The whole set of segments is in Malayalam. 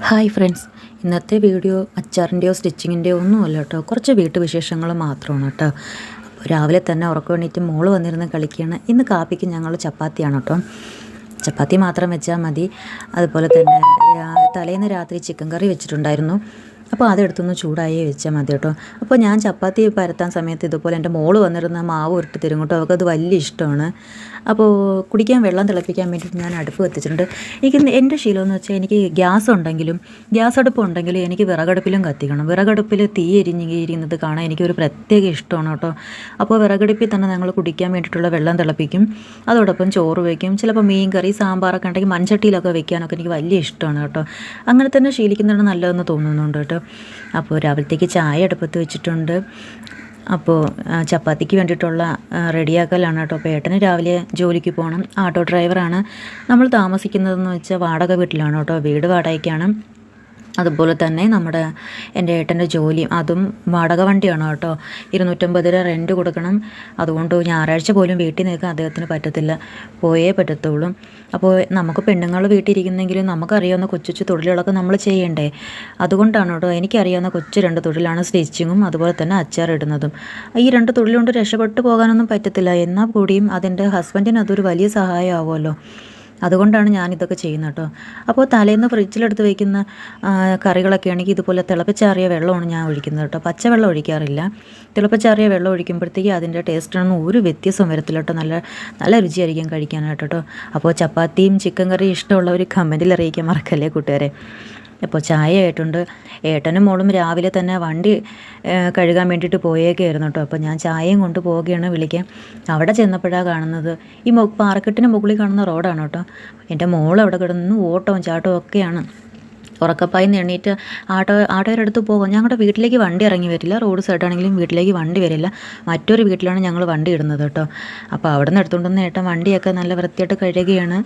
ഹായ് ഫ്രണ്ട്സ്, ഇന്നത്തെ വീഡിയോ അച്ചാറിൻ്റെയോ സ്റ്റിച്ചിങ്ങിൻ്റെയോ ഒന്നുമല്ല കേട്ടോ. കുറച്ച് വീട്ടുവിശേഷങ്ങൾ മാത്രമാണ് കേട്ടോ. അപ്പോൾ രാവിലെ തന്നെ ഉറക്കം എണീറ്റ് മോള് വന്നിരുന്ന് കളിക്കുകയാണ്. ഇന്ന് കാപ്പിക്ക് ഞങ്ങൾ ചപ്പാത്തിയാണ് കേട്ടോ. ചപ്പാത്തി മാത്രം വെച്ചാൽ മതി. അതുപോലെ തന്നെ തലേന്ന് രാത്രി ചിക്കൻ കറി വെച്ചിട്ടുണ്ടായിരുന്നു. അപ്പോൾ അതെടുത്തൊന്ന് ചൂടായി വെച്ചാൽ മതി കേട്ടോ. അപ്പോൾ ഞാൻ ചപ്പാത്തി പരത്താൻ സമയത്ത് ഇതുപോലെ എൻ്റെ മോള് വന്നിരുന്ന മാവ് ഉരുട്ടി തരും കേട്ടോ. അവർക്കത് വലിയ ഇഷ്ടമാണ്. അപ്പോൾ കുടിക്കാൻ വെള്ളം തിളപ്പിക്കാൻ വേണ്ടിയിട്ട് ഞാൻ അടുപ്പ് കത്തിച്ചിട്ടുണ്ട്. എൻ്റെ ശീലമെന്ന് വെച്ചാൽ എനിക്ക് ഗ്യാസ് അടുപ്പ് ഉണ്ടെങ്കിലും എനിക്ക് വിറകടുപ്പിലും കത്തിക്കണം. വിറകടുപ്പിൽ തീ എരിഞ്ഞിരിക്കുന്നത് കാണാൻ എനിക്കൊരു പ്രത്യേക ഇഷ്ടമാണ് കേട്ടോ. അപ്പോൾ വിറകടുപ്പിൽ തന്നെ ഞങ്ങൾ കുടിക്കാൻ വേണ്ടിയിട്ടുള്ള വെള്ളം തിളപ്പിക്കും. അതോടൊപ്പം ചോറ് വയ്ക്കും. ചിലപ്പോൾ മീൻ കറി സാമ്പാറൊക്കെ ഉണ്ടെങ്കിൽ മൺചട്ടിയിലൊക്കെ വെക്കാനൊക്കെ എനിക്ക് വലിയ ഇഷ്ടമാണ് കേട്ടോ. അങ്ങനെ തന്നെ ശീലിക്കുന്നതാണ് നല്ലതെന്ന് തോന്നുന്നുണ്ട് കേട്ടോ. അപ്പോൾ രാവിലത്തേക്ക് ചായ അടുപ്പത്ത് വെച്ചിട്ടുണ്ട്. അപ്പോൾ ചപ്പാത്തിക്ക് വേണ്ടിയിട്ടുള്ള റെഡിയാക്കലാണ് കേട്ടോ. അപ്പോൾ ഏട്ടന് രാവിലെ ജോലിക്ക് പോകണം. ആട്ടോ ഡ്രൈവറാണ്. നമ്മൾ താമസിക്കുന്നതെന്ന് വെച്ചാൽ വാടക വീട്ടിലാണ് കേട്ടോ. വീട് വാടകയ്ക്കാണ്. അതുപോലെ തന്നെ എൻ്റെ ഏട്ടൻ്റെ ജോലി അതും വാടക വണ്ടിയാണ് കേട്ടോ. 250 രൂപ റെൻറ്റ് കൊടുക്കണം. അതുകൊണ്ട് ഞായറാഴ്ച പോലും വീട്ടിൽ നിൽക്കാൻ അദ്ദേഹത്തിന് പറ്റത്തില്ല. പോയേ പറ്റത്തുള്ളൂ. അപ്പോൾ നമുക്ക് പെണ്ണുങ്ങൾ വീട്ടിലിരിക്കുന്നെങ്കിലും നമുക്കറിയാവുന്ന കൊച്ചു തൊഴിലുകളൊക്കെ നമ്മൾ ചെയ്യണ്ടേ. അതുകൊണ്ടാണ് കേട്ടോ. എനിക്കറിയാവുന്ന കൊച്ചു 2 തൊഴിലാണ് സ്റ്റിച്ചിങ്ങും അതുപോലെ തന്നെ അച്ചാറിടുന്നതും. ഈ 2 തൊഴിലുകൊണ്ട് രക്ഷപ്പെട്ടു പോകാനൊന്നും പറ്റത്തില്ല. എന്നാൽ കൂടിയും അതിൻ്റെ ഹസ്ബൻഡിന് അതൊരു വലിയ സഹായമാവുമല്ലോ. അതുകൊണ്ടാണ് ഞാനിതൊക്കെ ചെയ്യുന്നത് കേട്ടോ. അപ്പോൾ തലേന്ന് ഫ്രിഡ്ജിലെടുത്ത് വയ്ക്കുന്ന കറികളൊക്കെ ആണെങ്കിൽ ഇതുപോലെ തിളപ്പിച്ചാറിയ വെള്ളമാണ് ഞാൻ ഒഴിക്കുന്നത് കേട്ടോ. പച്ചവെള്ളം ഒഴിക്കാറില്ല. തിളപ്പിച്ചാറിയ വെള്ളം ഒഴിക്കുമ്പോഴത്തേക്ക് അതിൻ്റെ ടേസ്റ്റിനൊന്നും ഒരു വ്യത്യാസവും വരത്തില്ല കേട്ടോ. നല്ല രുചിയായിരിക്കും കഴിക്കാനായിട്ട് കേട്ടോ. അപ്പോൾ ചപ്പാത്തിയും ചിക്കൻ കറിയും ഇഷ്ടമുള്ളവർ കമൻറ്റിൽ അറിയിക്കാൻ മറക്കല്ലേ കൂട്ടുകാരെ. അപ്പോൾ ചായ ആയിട്ടുണ്ട്. ഏട്ടനും മോളും രാവിലെ തന്നെ വണ്ടി കഴുകാൻ വേണ്ടിയിട്ട് പോയേക്കായിരുന്നു കേട്ടോ. അപ്പോൾ ഞാൻ ചായയും കൊണ്ട് പോവുകയാണ് വിളിക്കാൻ. അവിടെ ചെന്നപ്പോഴാണ് കാണുന്നത് ഈ പാറക്കെട്ടിന് മുകളിൽ കാണുന്ന റോഡാണ് കേട്ടോ. എൻ്റെ മോൾ അവിടെ കിടന്ന് ഓട്ടവും ചാട്ടവും ഒക്കെയാണ്. ഉറക്കപ്പായി എണ്ണീറ്റ് ആട്ടോയുടെ അടുത്ത് പോകും. ഞങ്ങളുടെ വീട്ടിലേക്ക് വണ്ടി ഇറങ്ങി വരില്ല. റോഡ് സൈഡാണെങ്കിലും വീട്ടിലേക്ക് വണ്ടി വരില്ല. മറ്റൊരു വീട്ടിലാണ് ഞങ്ങൾ വണ്ടി ഇടുന്നത് കേട്ടോ. അപ്പോൾ അവിടെ നിന്ന് എടുത്തുകൊണ്ടുവന്ന് ഏട്ടൻ വണ്ടിയൊക്കെ നല്ല വൃത്തിയായിട്ട് കഴുകുകയാണ്.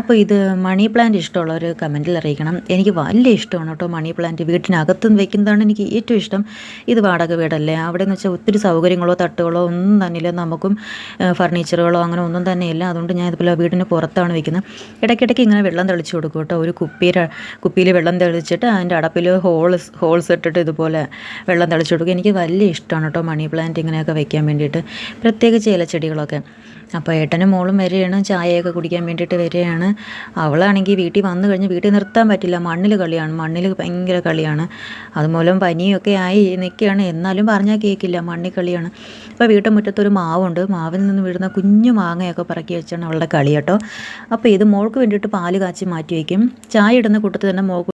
അപ്പോൾ ഇത് മണി പ്ലാന്റ് ഇഷ്ടമുള്ളവർ കമൻറ്റിൽ അറിയിക്കണം. എനിക്ക് വലിയ ഇഷ്ടമാണ് കേട്ടോ മണി പ്ലാന്റ്. വീട്ടിനകത്ത് വെക്കുന്നതാണ് എനിക്ക് ഏറ്റവും ഇഷ്ടം. ഇത് വാടക വീടല്ലേ. അവിടെ എന്ന് വെച്ചാൽ ഒത്തിരി സൗകര്യങ്ങളോ തട്ടുകളോ ഒന്നും തന്നെയില്ല. നമുക്കും ഫർണിച്ചറുകളോ അങ്ങനെ ഒന്നും തന്നെയില്ല. അതുകൊണ്ട് ഞാൻ ഇതുപോലെ വീടിന് പുറത്താണ് വെക്കുന്നത്. ഇടയ്ക്കിടയ്ക്ക് ഇങ്ങനെ വെള്ളം തെളിച്ച് കൊടുക്കും കേട്ടോ. ഒരു കുപ്പിയിൽ വെള്ളം തെളിച്ചിട്ട് അതിൻ്റെ അടപ്പിൽ ഹോൾസ് ഇട്ടിട്ട് ഇതുപോലെ വെള്ളം തെളിച്ച് കൊടുക്കും. എനിക്ക് വലിയ ഇഷ്ടമാണ് കേട്ടോ മണി പ്ലാന്റ് ഇങ്ങനെയൊക്കെ വെക്കാൻ വേണ്ടിയിട്ട്, പ്രത്യേകിച്ച് ഇലച്ചെടികളൊക്കെ. അപ്പോൾ ഏട്ടനും മോളും വരികയാണ്. ചായയൊക്കെ കുടിക്കാൻ വേണ്ടിയിട്ട് വരികയാണ്. അവളാണെങ്കിൽ വീട്ടിൽ വന്നു കഴിഞ്ഞ് വീട്ടിൽ നിർത്താൻ പറ്റില്ല. മണ്ണിൽ ഭയങ്കര കളിയാണ്. അതുമൂലം പനിയൊക്കെ ആയി നിൽക്കുകയാണ്. എന്നാലും പറഞ്ഞാൽ കേൾക്കില്ല. മണ്ണിൽ കളിയാണ്. അപ്പോൾ വീട്ടുമുറ്റത്തൊരു മാവുണ്ട്. മാവിൽ നിന്ന് വീഴുന്ന കുഞ്ഞു മാങ്ങയൊക്കെ പറക്കി വെച്ചാണ് അവളുടെ കളി കേട്ടോ. അപ്പോൾ ഇത് മോൾക്ക് വേണ്ടിയിട്ട് പാല് കാച്ചി മാറ്റി വയ്ക്കും. ചായ ഇടുന്ന കൂട്ടത്തിൽ തന്നെ മോൾക്ക്